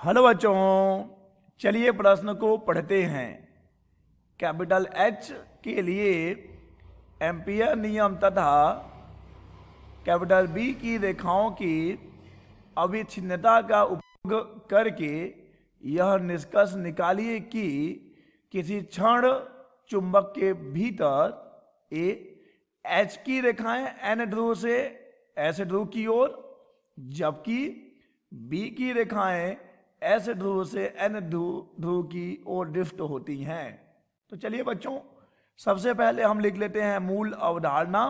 Hello बच्चों, चलिए प्रश्न को पढ़ते हैं। कैपिटल एच के लिए एम्पियर नियम तथा कैपिटल बी की रेखाओं की अविच्छिन्नता का उपयोग करके यह निष्कर्ष निकालिए कि किसी क्षण चुंबक के भीतर ए एच की रेखाएं एन ध्रुव से एस ध्रुव की ओर, जबकि बी की रेखाएं एस ध्रुव से एन ध्रुव की ओर ड्रिफ्ट होती हैं। तो चलिए बच्चों, सबसे पहले हम लिख लेते हैं मूल अवधारणा।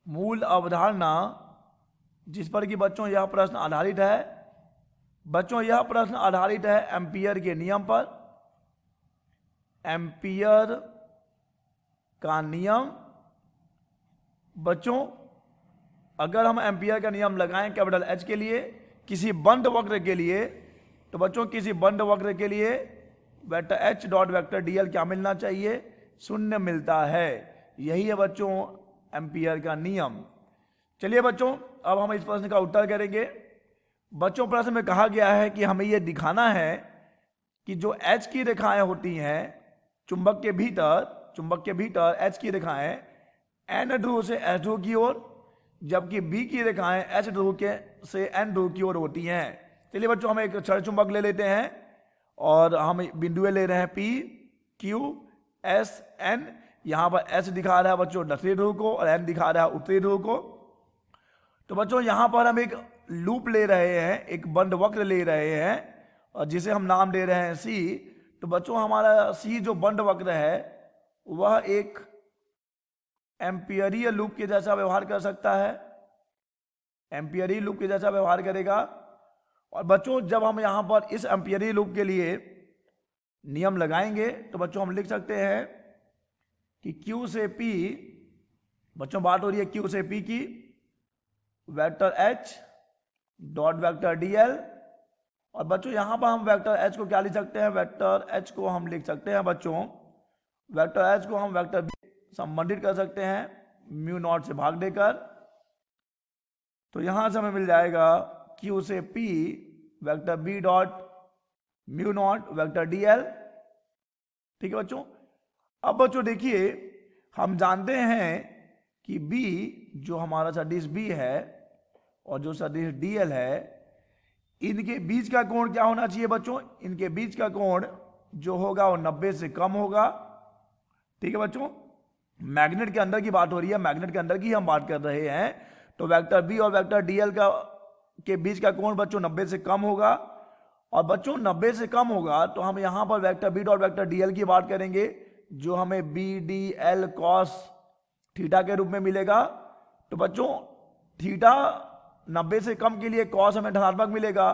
मूल अवधारणा जिस पर कि बच्चों यह प्रश्न आधारित है। बच्चों यह प्रश्न आधारित है एम्पियर के नियम पर। एम्पियर का नियम बच्चों, अगर हम एम्पियर का नियम लगाएं कैपिटल एच के लिए किसी बंद वक्र के लिए, तो बच्चों किसी बंद वक्र के लिए vector H dot vector DL क्या मिलना चाहिए? शून्य मिलता है। यही है बच्चों एम्पियर का नियम। चलिए बच्चों, अब हम इस प्रश्न का उत्तर करेंगे। बच्चों प्रश्न में कहा गया है कि हमें यह दिखाना है कि जो एच की रेखाएं होती हैं चुंबक के भीतर एच की रेखाएं एन ध्रुव से एस ध्रुव की ओर, जबकि बी की रेखाएं एच ध्रुव के से एन ध्रुव की ओर होती हैं। चलिए बच्चों, हम एक क्षण चुंबक ले लेते हैं और हम बिंदुएं ले रहे हैं पी क्यू एस एन। यहां पर एस दिखा रहा है बच्चों दक्षिणी ध्रुव को और एन दिखा रहा है उत्तरी ध्रुव को। तो बच्चों यहां पर हम एक लूप ले रहे हैं, एक बंद वक्र ले रहे हैं और जिसे हम नाम दे रहे हैं सी। तो बच्चों हमारा सी जो बंद वक्र है वह एक एम्पियरीय लूप के जैसा व्यवहार कर सकता है, एम्पियरी लूप के जैसा व्यवहार करेगा। और बच्चों जब हम यहां पर इस एम्पियरी लूप के लिए नियम लगाएंगे तो बच्चों हम लिख सकते हैं कि Q से P, बच्चों बात हो रही है Q से P की, vector H dot vector DL। और बच्चों यहां पर हम वेक्टर H को क्या लिख सकते हैं? वेक्टर H को हम लिख सकते हैं बच्चों, वेक्टर H को हम वेक्टर B संबंधित कर सकते हैं म्यू नॉट से भाग देकर। तो यहां से हमें मिल जाएगा Q से P vector B dot mu naught vector DL। ठीक है बच्चों। अब बच्चों देखिए, हम जानते हैं कि B जो हमारा सदिश B है और जो सदिश DL है, इनके बीच का कोण क्या होना चाहिए बच्चों? इनके बीच का कोण जो होगा वो 90 से कम होगा। ठीक है बच्चों, मैग्नेट के अंदर की बात हो रही है, मैग्नेट के अंदर की हम बात कर रहे हैं। तो वेक्टर बी और वेक्टर डीएल का के बीच का कोण बच्चों 90 से कम होगा। और बच्चों 90 से कम होगा तो हम यहां पर vector B dot vector DL की बात करेंगे, जो हमें B D L cos theta के रूप में मिलेगा। तो बच्चों थीटा 90 से कम के लिए कॉस हमें धनात्मक मिलेगा।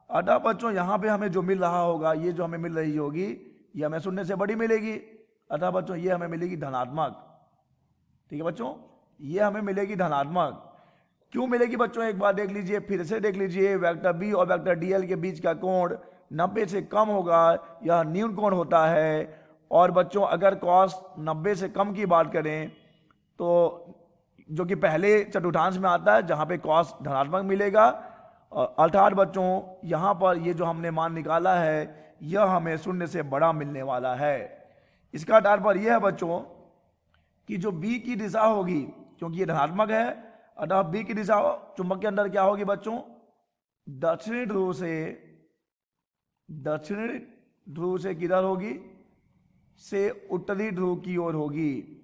अतः बच्चों यहां पे हमें जो मिल रहा होगा, ये जो हमें मिल रही होगी, ये हमें शून्य से बड़ी मिलेगी। अतः बच्चों ये हमें मिलेगी धनात्मक। ठीक है बच्चों, ये हमें मिलेगी धनात्मक। क्यों मिलेगी बच्चों? एक बार देख लीजिए, फिर से देख लीजिए। वेक्टर बी और वेक्टर डीएल के बीच का कोण 90 से कम होगा, यह न्यून कोण होता है। और बच्चों अगर कॉस 90 से कम की बात करें तो जो कि पहले चतुर्थांश में आता है जहां पे कॉस धनात्मक मिलेगा, अर्थात बच्चों यहां पर ये जो हमने मान निकाला है यह हमें शून्य से बड़ा मिलने वाला है। इसका तात्पर्य यह है बच्चों कि जो B की दिशा होगी, क्योंकि ये धनात्मक है, अतः B की दिशा चुंबक के अंदर क्या होगी बच्चों? दक्षिणी ध्रुव से किधर होगी? से उत्तरी ध्रुव की ओर होगी।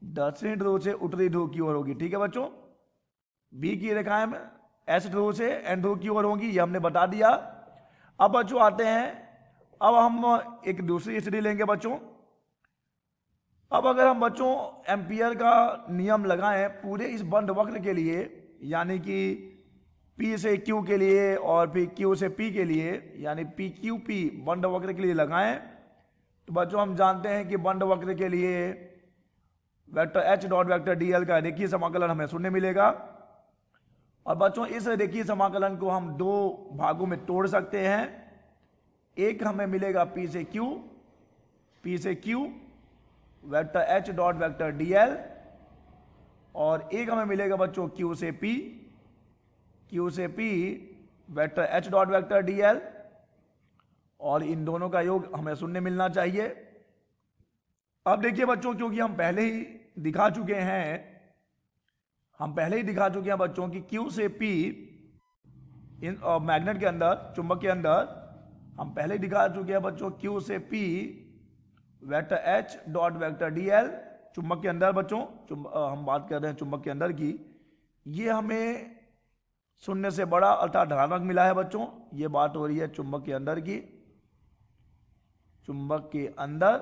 दक्षिणी ध्रुव से उत्तरी ध्रुव की ओर होगी। ठीक है बच्चों, B की रेखाएं S ध्रुव से N ध्रुव की ओर होंगी, ये हमने बता दिया। अब बच्चों आते हैं, अब हम एक दूसरी स्थिति लेंगे बच्चों। अब अगर हम बच्चों एम्पियर का नियम लगाएं पूरे इस बंद वक्र के लिए, यानी कि P से Q के लिए और फिर Q से P के लिए, यानी PQP बंद वक्र के लिए लगाएं, तो बच्चों हम जानते हैं कि बंद वक्र के लिए vector H dot vector DL का रेखीय समाकलन हमें शून्य मिलेगा। और बच्चों इस रेखीय समाकलन को हम दो भागों में तोड़ सकते हैं। एक हमें मिलेगा P से Q vector H dot vector DL, और एक हमें मिलेगा बच्चों Q से P vector H dot vector D L, और इन दोनों का योग हमें शून्य मिलना चाहिए। अब देखिए बच्चों, क्योंकि हम पहले ही दिखा चुके हैं बच्चों कि Q से P इन मैग्नेट के अंदर, चुंबक के अंदर, हम पहले ही दिखा चुके हैं बच्चों Q से P vector H dot vector D L चुंबक के अंदर बच्चों, हम बात कर रहे हैं चुंबक के अंदर की, ये हमें शून्य से बड़ा अर्थात धनात्मक मिला है बच्चों। ये बात हो रही है चुंबक के अंदर की। चुंबक के अंदर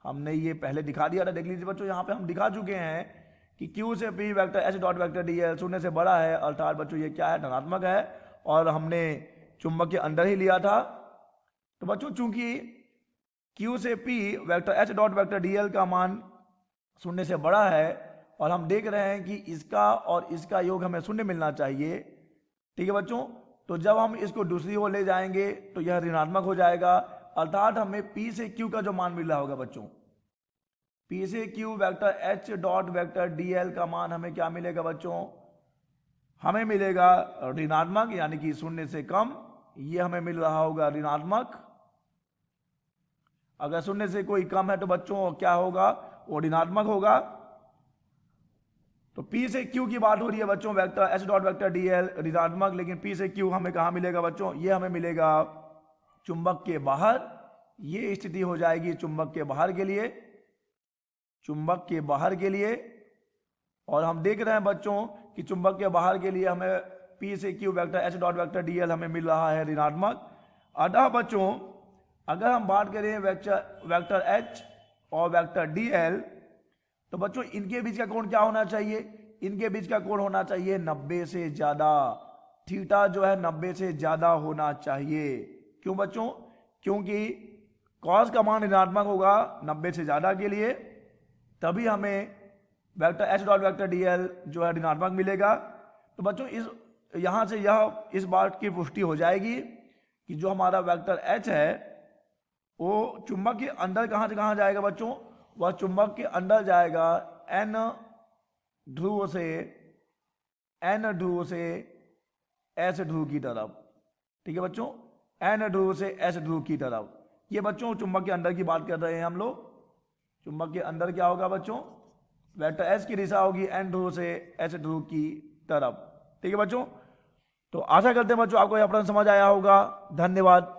हमने ये पहले दिखा दिया था, देख लीजिए बच्चों, यहाँ पे हम दिखा चुके हैं कि Q से P vector H dot vector D L शून्य से बड़ा है, अर्थात बच्चों ये क्या है, धनात्मक है, और हमने चुंबक के अंदर ही लिया था। तो बच्चों चूंकि Q से P vector H dot vector D L का मान शून्य से बड़ा है, और हम देख रहे हैं कि इसका और इसका योग हमें शून्य मिलना चाहिए, ठीक है बच्चों। तो जब हम इसको दूसरी ओर ले जाएंगे तो यह ऋणात्मक हो जाएगा, अर्थात हमें P से Q का जो मान मिल रहा होगा बच्चों, P से Q vector H dot vector D L का मान हमें क्या मिलेगा बच्चों, हमें मिलेगा ऋणात्मक, यानी कि शून्य से कम। ये हमें मिल रहा होगा ऋणात्मक। अगर शून्य से कोई कम है तो बच्चों क्या होगा, वो ऋणात्मक होगा। तो P से Q की बात हो रही है बच्चों, vector H dot vector D L ऋणात्मक, लेकिन P से Q हमें कहाँ मिलेगा बच्चों, ये हमें मिलेगा चुंबक के बाहर। ये स्थिति हो जाएगी चुंबक के बाहर के लिए, चुंबक के बाहर के लिए। और हम देख रहे हैं बच्चों कि चुंबक के बाहर के लिए हमें P से Q vector H dot vector D L हमें मिल रहा है ऋणात्मक। अतः बच्चों अगर हम बात करें वेक्टर H और वेक्टर डी एल, तो बच्चों इनके बीच का कोण क्या होना चाहिए, इनके बीच का कोण होना चाहिए 90 से ज्यादा। थीटा जो है 90 से ज्यादा होना चाहिए। क्यों बच्चों, क्योंकि कॉस का मान ऋणात्मक होगा 90 से ज्यादा के लिए, तभी हमें vector H dot vector D L जो है ऋणात्मक मिलेगा। तो बच्चों यहां से इस बात की पुष्टि हो जाएगी कि जो हमारा वेक्टर H है वो चुंबक के अंदर कहां से कहां जाएगा बच्चों, वह चुंबक के अंदर जाएगा N ध्रुव से S ध्रुव की तरफ, ठीक है बच्चों, N ध्रुव से S ध्रुव की तरफ। ये बच्चों चुंबक के अंदर की बात कर रहे हैं हम लोग। चुंबक के अंदर क्या होगा बच्चों, वेक्टर S की दिशा होगी N ध्रुव से S ध्रुव की तरफ, ठीक है बच्चों। तो आशा करते हैं बच्चों आपको यह प्रश्न समझ आया होगा। धन्यवाद।